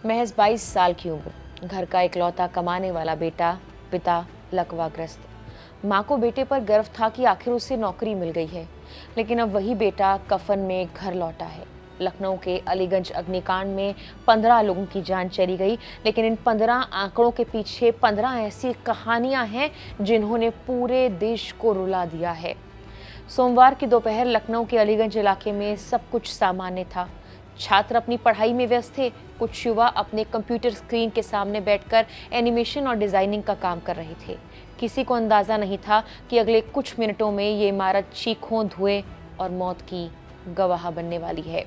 महज 22 साल की उम्र, घर का इकलौता कमाने वाला बेटा, पिता लकवाग्रस्त। माँ को बेटे पर गर्व था कि आखिर उसे नौकरी मिल गई है, लेकिन अब वही बेटा कफन में घर लौटा है। लखनऊ के अलीगंज अग्निकांड में 15 लोगों की जान चली गई, लेकिन इन 15 आंकड़ों के पीछे 15 ऐसी कहानियां हैं जिन्होंने पूरे देश को रुला दिया है। सोमवार की दोपहर लखनऊ के अलीगंज इलाके में सब कुछ सामान्य था। छात्र अपनी पढ़ाई में व्यस्त थे, कुछ युवा अपने कंप्यूटर स्क्रीन के सामने बैठकर एनिमेशन और डिजाइनिंग का काम कर रहे थे। किसी को अंदाजा नहीं था कि अगले कुछ मिनटों में ये इमारत चीखों, धुएं और मौत की गवाह बनने वाली है।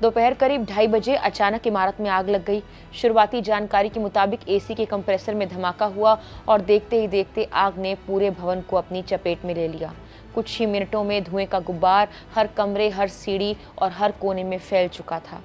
दोपहर करीब 2:30 बजे अचानक इमारत में आग लग गई। शुरुआती जानकारी के मुताबिक एसी के कंप्रेसर में धमाका हुआ और देखते ही देखते आग ने पूरे भवन को अपनी चपेट में ले लिया। कुछ ही मिनटों में धुएं का गुब्बार हर कमरे, हर सीढ़ी और हर कोने में फैल चुका था।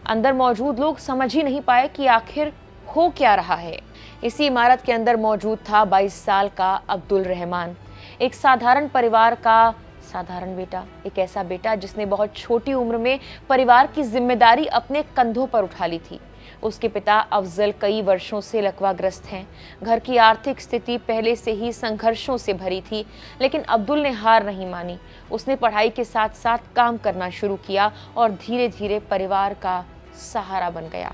अंदर मौजूद लोग समझ ही नहीं पाए कि आखिर हो क्या रहा है। इसी इमारत के अंदर मौजूद था 22 साल का अब्दुल रहमान, एक साधारण परिवार का साधारण बेटा, एक ऐसा बेटा जिसने बहुत छोटी उम्र में परिवार की जिम्मेदारी अपने कंधों पर उठा ली थी। उसके पिता अफजल कई वर्षों से लकवाग्रस्त हैं। घर की आर्थिक स्थिति पहले से ही संघर्षों से भरी थी, लेकिन अब्दुल ने हार नहीं मानी। उसने पढ़ाई के साथ साथ काम करना शुरू किया और धीरे धीरे परिवार का सहारा बन गया।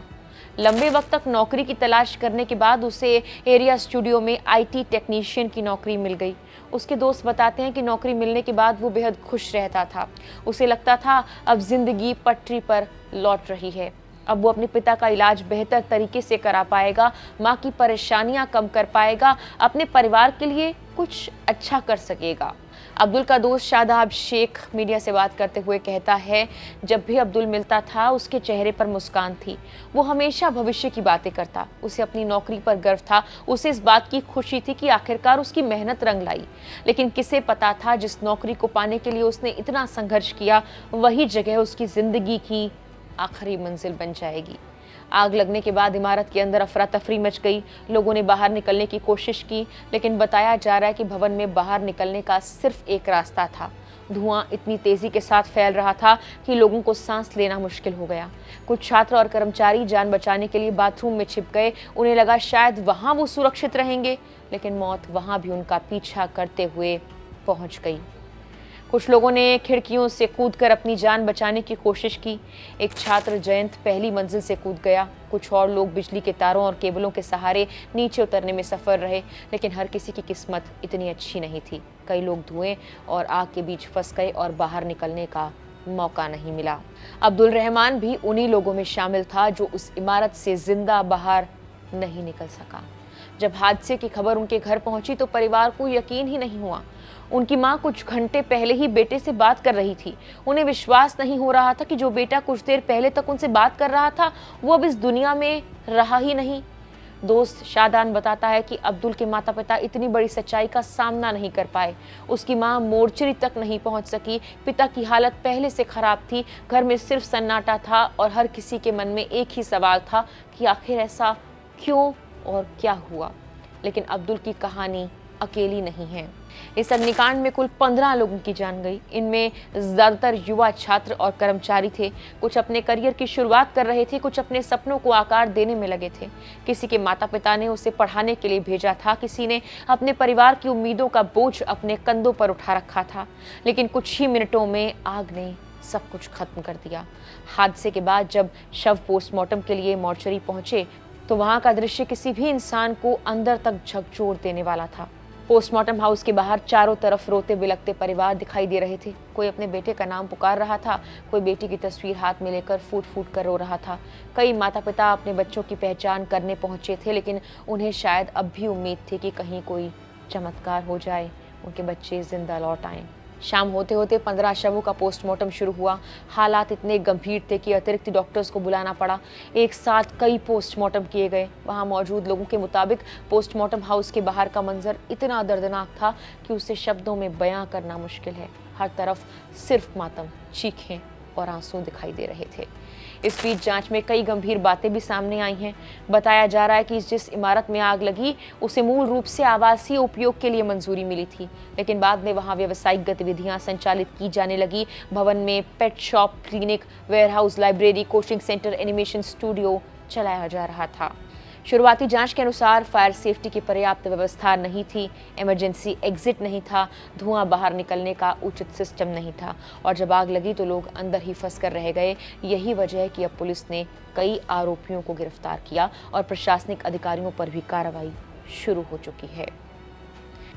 लंबे वक्त तक नौकरी की तलाश करने के बाद उसे एरिया स्टूडियो में आईटी टेक्नीशियन की नौकरी मिल गई। उसके दोस्त बताते हैं कि नौकरी मिलने के बाद वो बेहद खुश रहता था। उसे लगता था अब जिंदगी पटरी पर लौट रही है। अब वो अपने पिता का इलाज बेहतर तरीके से करा पाएगा, माँ की परेशानियां कम कर पाएगा, अपने परिवार के लिए कुछ अच्छा कर सकेगा। अब्दुल का दोस्त शादाब शेख मीडिया से बात करते हुए कहता है, जब भी अब्दुल मिलता था उसके चेहरे पर मुस्कान थी। वो हमेशा भविष्य की बातें करता। उसे अपनी नौकरी पर गर्व था। उसे इस बात की खुशी थी कि आखिरकार उसकी मेहनत रंग लाई। लेकिन किसे पता था जिस नौकरी को पाने के लिए उसने इतना संघर्ष किया, वही जगह उसकी जिंदगी की आखिरी मंजिल बन जाएगी। आग लगने के बाद इमारत के अंदर अफरा तफरी मच गई। लोगों ने बाहर निकलने की कोशिश की, लेकिन बताया जा रहा है कि भवन में बाहर निकलने का सिर्फ एक रास्ता था। धुआं इतनी तेजी के साथ फैल रहा था कि लोगों को सांस लेना मुश्किल हो गया। कुछ छात्र और कर्मचारी जान बचाने के लिए बाथरूम में छिप गए। उन्हें लगा शायद वहां वो सुरक्षित रहेंगे, लेकिन मौत वहां भी उनका पीछा करते हुए पहुंच गई। कुछ लोगों ने खिड़कियों से कूदकर अपनी जान बचाने की कोशिश की। एक छात्र जयंत पहली मंजिल से कूद गया। कुछ और लोग बिजली के तारों और केबलों के सहारे नीचे उतरने में सफल रहे, लेकिन हर किसी की किस्मत इतनी अच्छी नहीं थी। कई लोग धुएं और आग के बीच फंस गए और बाहर निकलने का मौका नहीं मिला। अब्दुल रहमान भी उन्हीं लोगों में शामिल था जो उस इमारत से जिंदा बाहर नहीं निकल सका। जब हादसे की खबर उनके घर पहुंची तो परिवार को यकीन ही नहीं हुआ। उनकी मां कुछ घंटे पहले ही बेटे से बात कर रही थी। उन्हें विश्वास नहीं हो रहा था कि जो बेटा कुछ देर पहले तक उनसे बात कर रहा था वो अब इस दुनिया में रहा ही नहीं। दोस्त शादान बताता है कि अब्दुल के माता पिता इतनी बड़ी सच्चाई का सामना नहीं कर पाए। उसकी मां मोर्चरी तक नहीं पहुंच सकी। पिता की हालत पहले से खराब थी। घर में सिर्फ सन्नाटा था और हर किसी के मन में एक ही सवाल था कि आखिर ऐसा क्यों और क्या हुआ। लेकिन अब्दुल की कहानी अकेली नहीं है। इस अग्निकांड में कुल 15 लोगों की जान गई। इनमें ज्यादातर युवा छात्र और कर्मचारी थे। कुछ अपने करियर की शुरुआत कर रहे थे, कुछ अपने सपनों को आकार देने में लगे थे। किसी के माता पिता ने उसे पढ़ाने के लिए भेजा था, किसी ने अपने परिवार की उम्मीदों का बोझ अपने कंधों पर उठा रखा था। लेकिन कुछ ही मिनटों में आग ने सब कुछ खत्म कर दिया। हादसे के बाद जब शव पोस्टमार्टम के लिए मोर्चरी पहुंचे तो वहां का दृश्य किसी भी इंसान को अंदर तक झकझोर देने वाला था। पोस्टमार्टम हाउस के बाहर चारों तरफ रोते बिलखते परिवार दिखाई दे रहे थे। कोई अपने बेटे का नाम पुकार रहा था, कोई बेटी की तस्वीर हाथ में लेकर फूट फूट कर रो रहा था। कई माता पिता अपने बच्चों की पहचान करने पहुंचे थे, लेकिन उन्हें शायद अब भी उम्मीद थी कि कहीं कोई चमत्कार हो जाए, उनके बच्चे जिंदा लौट आएं। शाम होते होते 15 शवों का पोस्टमार्टम शुरू हुआ। हालात इतने गंभीर थे कि अतिरिक्त डॉक्टर्स को बुलाना पड़ा। एक साथ कई पोस्टमार्टम किए गए। वहां मौजूद लोगों के मुताबिक पोस्टमार्टम हाउस के बाहर का मंजर इतना दर्दनाक था कि उसे शब्दों में बयां करना मुश्किल है। हर तरफ सिर्फ मातम, चीखें और आंसू दिखाई दे रहे थे। इस बीच जांच में कई गंभीर बातें भी सामने आई हैं। बताया जा रहा है कि जिस इमारत में आग लगी उसे मूल रूप से आवासीय उपयोग के लिए मंजूरी मिली थी, लेकिन बाद में वहां व्यावसायिक गतिविधियां संचालित की जाने लगी। भवन में pet shop, clinic, warehouse, library, coaching centre, animation studio चलाया जा रहा था। शुरुआती जांच के अनुसार फायर सेफ्टी की पर्याप्त व्यवस्था नहीं थी, इमरजेंसी एग्जिट नहीं था, धुआं बाहर निकलने का उचित सिस्टम नहीं था और जब आग लगी तो लोग अंदर ही फंस कर रह गए। यही वजह है कि अब पुलिस ने कई आरोपियों को गिरफ्तार किया और प्रशासनिक अधिकारियों पर भी कार्रवाई शुरू हो चुकी है।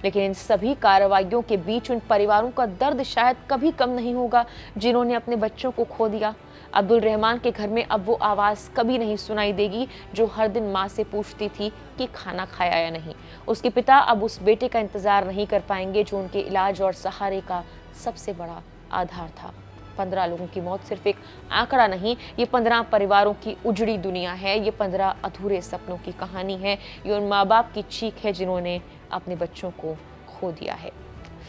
लेकिन इन सभी कार्रवाइयों के बीच उन परिवारों का दर्द शायद कभी कम नहीं होगा जिन्होंने अपने बच्चों को खो दिया। अब्दुल रहमान के घर में अब वो आवाज़ कभी नहीं सुनाई देगी जो हर दिन माँ से पूछती थी कि खाना खाया या नहीं। उसके पिता अब उस बेटे का इंतजार नहीं कर पाएंगे जो उनके इलाज और सहारे का सबसे बड़ा आधार था। 15 लोगों की मौत सिर्फ एक आंकड़ा नहीं, ये 15 परिवारों की उजड़ी दुनिया है, ये 15 अधूरे सपनों की कहानी है, ये उन माँ बाप की चीख है जिन्होंने अपने बच्चों को खो दिया है।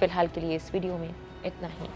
फिलहाल के लिए इस वीडियो में इतना ही।